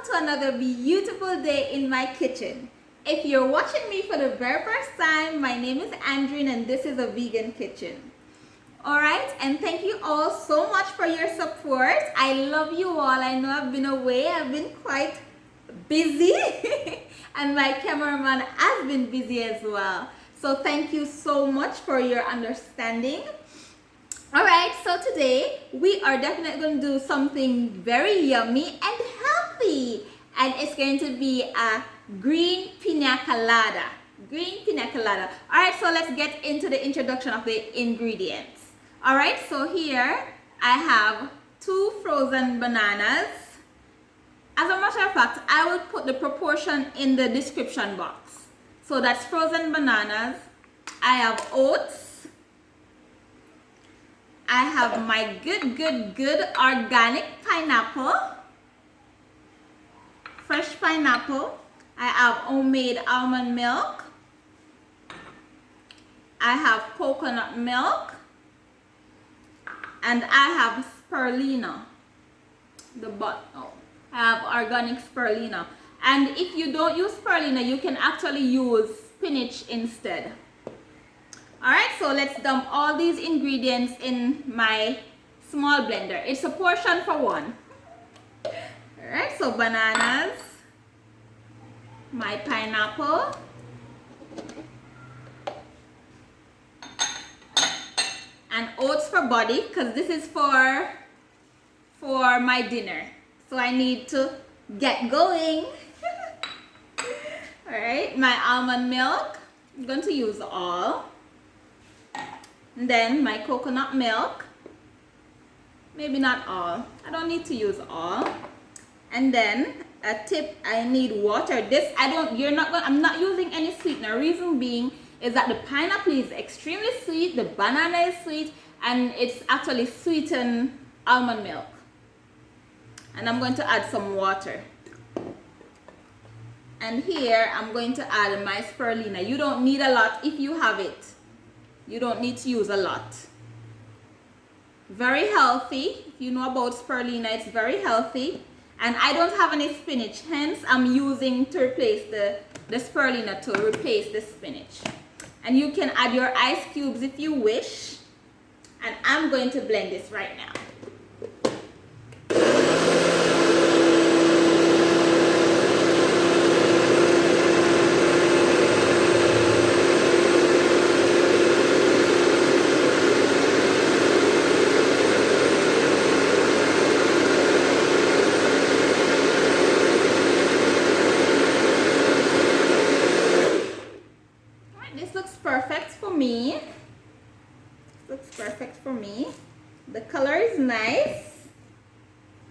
to another beautiful day in my kitchen. If you're watching me for the very first time, my name is Andrine and this is a vegan kitchen. Alright, and thank you all so much for your support. I love you all. I know I've been away, I've been quite busy and my cameraman has been busy as well. So thank you so much for your understanding. Alright, so today we are definitely going to do something very yummy and healthy. And it's going to be a green pina colada. Green pina colada. Alright, so let's get into the introduction of the ingredients. Alright, so here I have 2 frozen bananas. As a matter of fact, I will put the proportion in the description box. So that's frozen bananas. I have oats. I have my good organic pineapple, fresh pineapple. I have homemade almond milk. I have coconut milk. And I have spirulina, I have organic spirulina. And if you don't use spirulina, you can actually use spinach instead. Alright, so let's dump all these ingredients in my small blender. It's a portion for one. Alright, so bananas, my pineapple, and oats for body, because this is for my dinner. So I need to get going. Alright, my almond milk, I'm going to use all. And then my coconut milk, maybe not all, I don't need to use all. And then a tip, I need water. This I'm not using any sweetener. Reason being is that the pineapple is extremely sweet, the banana is sweet, and it's actually sweetened almond milk. And I'm going to add some water. And here I'm going to add my spirulina. You don't need a lot if you have it. You don't need to use a lot. Very healthy. If you know about spirulina, it's very healthy. And I don't have any spinach, hence I'm using to replace the spirulina to replace the spinach. And you can add your ice cubes if you wish. And I'm going to blend this right now. Perfect for me. Looks perfect for me. The color is nice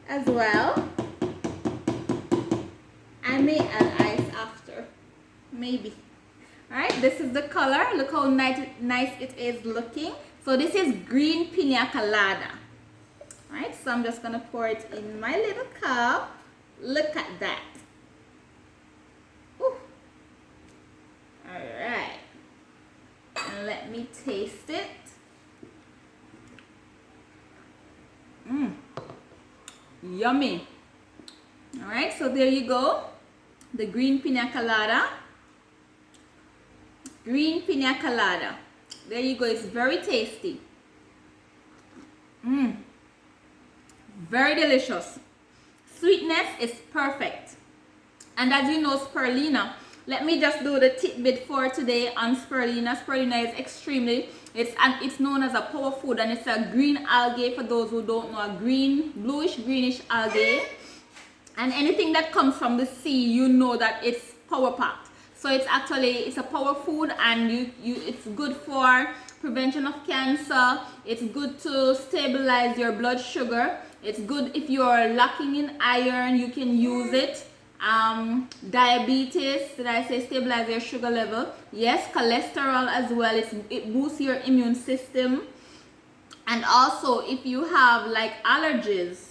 as well. I may add ice after, maybe. All right, this is the color. Look how nice it is looking. So this is green pina colada. All right, so I'm just gonna pour it in my little cup. Look at that. Ooh. All right. And let me taste it. Yummy. All right, so there you go. The green pina colada. Green pina colada. There you go. It's very tasty. Very delicious. Sweetness is perfect. And as you know, spirulina. Let me just do the tidbit for today on spirulina. Spirulina is it's known as a power food, and it's a green algae. For those who don't know, a bluish-greenish algae. And anything that comes from the sea, you know that it's power packed. So it's a power food, and it's good for prevention of cancer. It's good to stabilize your blood sugar. It's good if you're lacking in iron, you can use it. Diabetes, did I say stabilize your sugar level? Yes, cholesterol as well. It boosts your immune system. And also if you have like allergies,